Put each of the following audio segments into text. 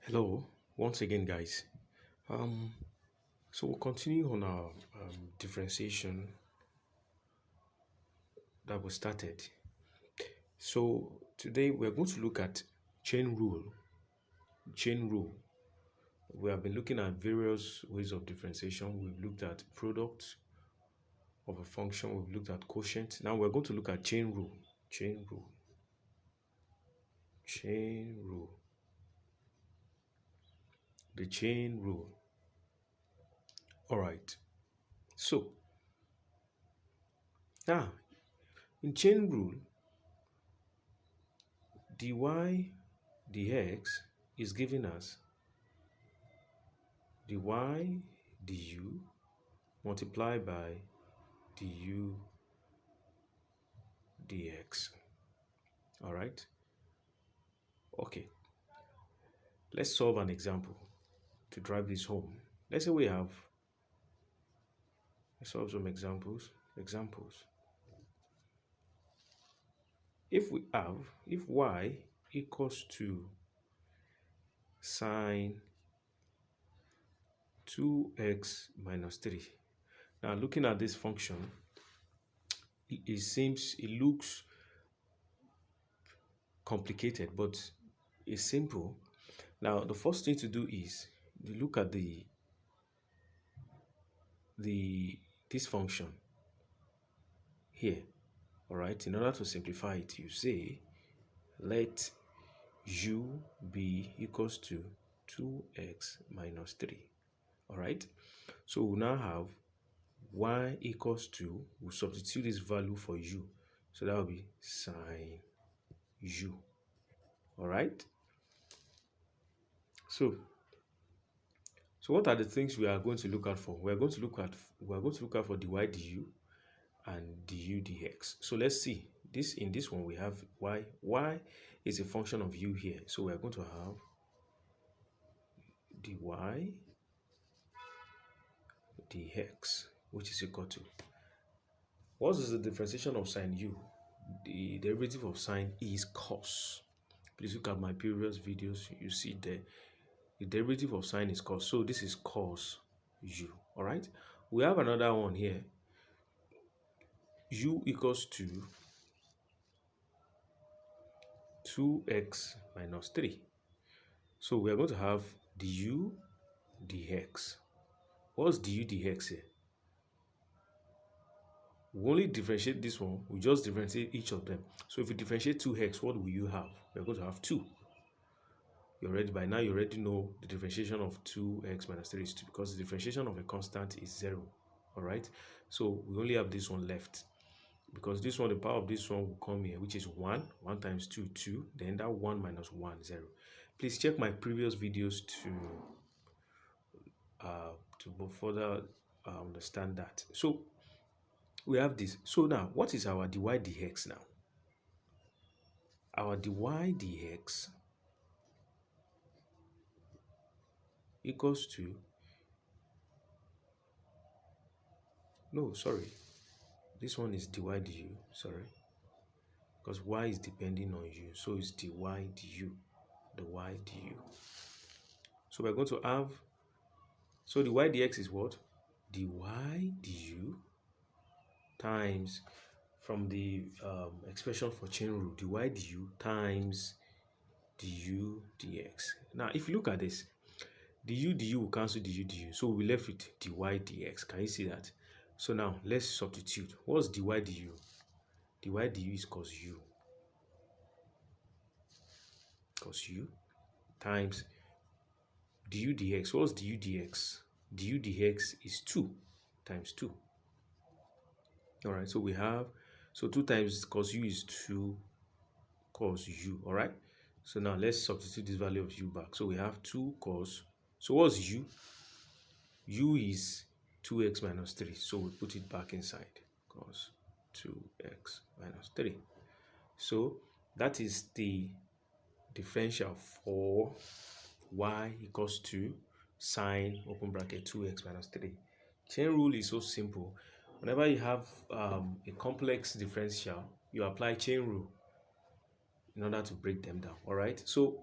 Hello, once again, guys. Um, so we'll continue on our differentiation that we started. So today we're going to look at chain rule. Chain rule. We have been looking at various ways of differentiation. We've looked at product of a function. We've looked at quotient. Now we're going to look at chain rule. Chain rule. Chain rule. The chain rule. All right. So now in chain rule, dy dx is giving us dy du multiplied by du dx. All right. Okay. Let's solve an example to drive this home. Let's say let's solve some examples. If y equals to sine 2x minus 3. Now looking at this function, it looks complicated, but it's simple. Now the first thing to do is you look at this function here. All right, in order to simplify it, you say let u be equals to 2x minus 3. All right, so we now have y equals to, we'll substitute this value for u, so that will be sine u. All right, so what are the things we are going to look out for? We're going to look out for dy du and du dx. So let's see this. In this one we have y is a function of u here, so we're going to have dy dx, which is equal to, what is the differentiation of sine u? The derivative of sine is cos. Please look at my previous videos. You see the derivative of sine is cos, so this is cos u. All right, we have another one here, u equals to 2x minus 3. So we are going to have du dx. What's du dx here? We only differentiate this one. We just differentiate each of them. So if you differentiate 2x, what will you have? We're going to have 2. By now you already know the differentiation of 2x minus 3 is 2, because the differentiation of a constant is 0. All right. So we only have this one left, because this one, the power of this one will come here, which is 1. 1 times 2, 2. Then that 1 minus 1, 0. Please check my previous videos to further understand that. So we have this. So now, what is our dy dx now? Our dy dx equals to, no, sorry, this one is dy du, sorry, because y is depending on u, so it's dy du, the y du. So we're going to have, so the y dx is what? Dy du times, from the expression for chain rule, dy du times du dx. Now if you look at this, du will cancel du, so we'll be left with dy dx. Can you see that? So now let's substitute. What's dy du? Dy du is cos u. Cos u times du dx. What's du dx? Du dx is 2 times 2. All right, so we have, so 2 times cos u is 2 cos u. All right, so now let's substitute this value of u back. So we have 2 cos, so what's u? U is 2x minus 3, so we put it back inside, cos 2x minus 3. So that is the differential for y equals to sine open bracket 2x minus 3. Chain rule is so simple. Whenever you have a complex differential, you apply chain rule in order to break them down. All right, so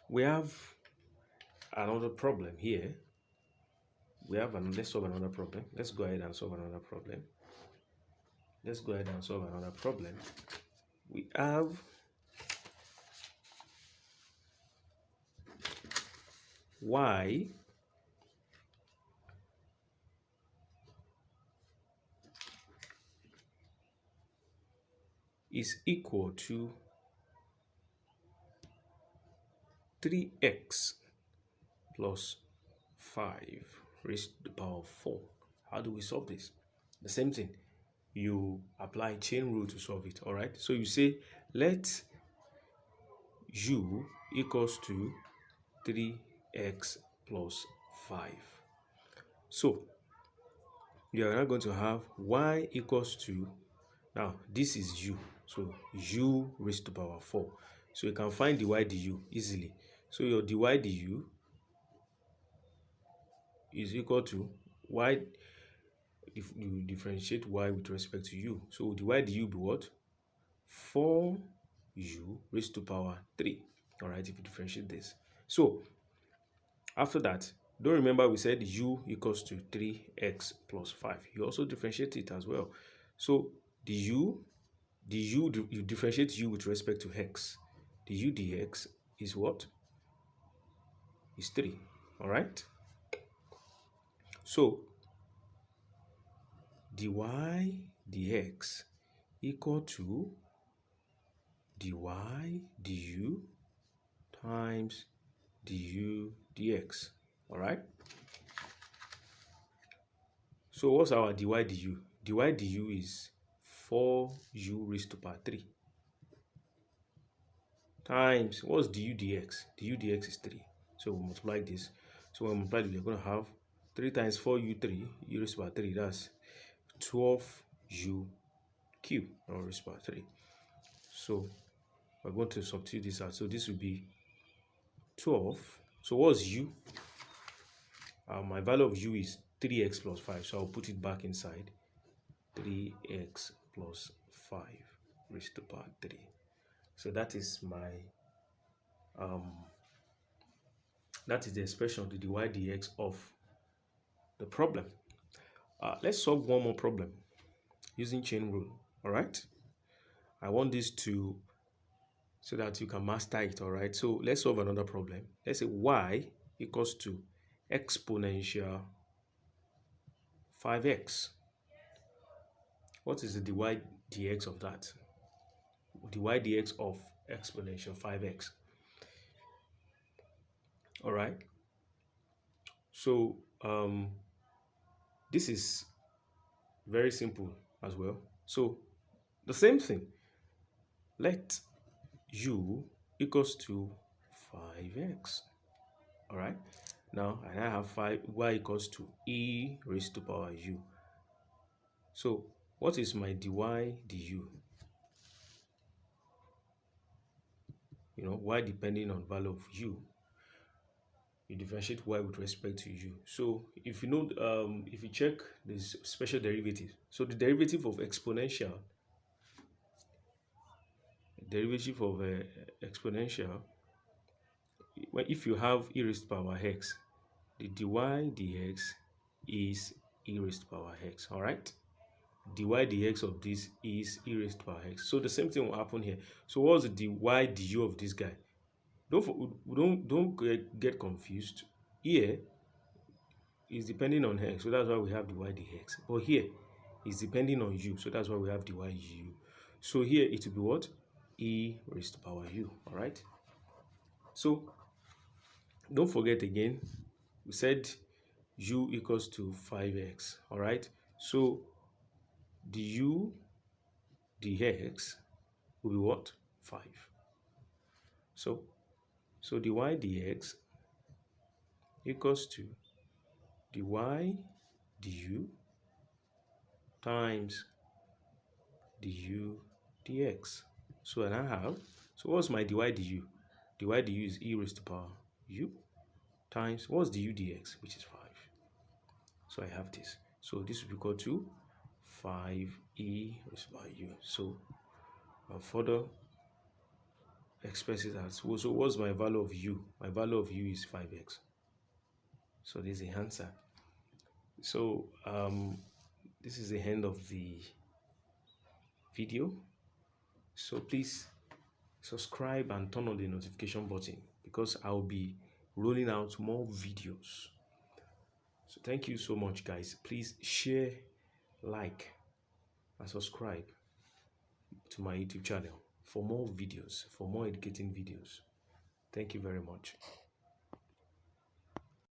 We have another problem here. Let's solve another problem. Let's go ahead and solve another problem. Let's go ahead and solve another problem. We have y is equal to 3x plus 5 raised to the power of 4. How do we solve this? The same thing. You apply chain rule to solve it, all right? So you say, let u equals to 3x plus 5. So you are now going to have y equals to, now this is u, so u raised to the power 4. So you can find dy du easily. So your dy du is equal to y, if you differentiate y with respect to u. So dy du be what? 4u raised to power 3. All right, if you differentiate this. So after that, don't remember we said u equals to 3x plus 5. You also differentiate it as well. So you differentiate u with respect to x. The u dx is what? Is 3. All right. So dy dx equal to dy du times du dx. All right. So what's our dy du? Dy du is 4u raised to power 3 times, what's du dx? Du dx is 3. So we multiply this. So when we multiply, we're going to have 3 times 4u3, u raised to power 3. That's 12u cubed, or raised to power 3. So we're going to substitute this out. So this will be 12. So what's u? My value of u is 3x plus 5. So I'll put it back inside. 3x plus 5 raised to power 3. So that is my that is the expression to dy dx of the problem. Let's solve one more problem using chain rule. All right. I want this to, so that you can master it. All right. So let's solve another problem. Let's say y equals to exponential 5x. What is the dy dx of that? Dy dx of exponential 5x. All right. So this is very simple as well. So the same thing. Let u equals to 5x. All right. Now I have 5 y equals to e raised to power u. So what is my dy du? You know, y depending on value of u. You differentiate y with respect to u. So if you know, if you check this special derivative, so the derivative of exponential, if you have e raised to power x, the dy dx is e raised to power x. All right. Dy dx of this is e raised to power x. So the same thing will happen here. So what's the dy du of this guy? Don't get confused. Here is depending on x, so that's why we have dy dx. But here is depending on u, so that's why we have dy u. So here it will be what? E raised to power u. All right. So don't forget again, we said u equals to 5x. All right. So du dx will be what? 5. So dy dx equals to dy du times du dx. So and I have, so what's my dy du? Dy du is e raised to power u times, what's du dx, which is 5. So I have this. So this will be equal to 5e raised to power u. So further express it as, so what's my value of u? My value of u is 5x. So this is the answer. So this is the end of the video. So please subscribe and turn on the notification button because I'll be rolling out more videos. So thank you so much, guys. Please share, like, and subscribe to my YouTube channel for more videos, for more educating videos. Thank you very much.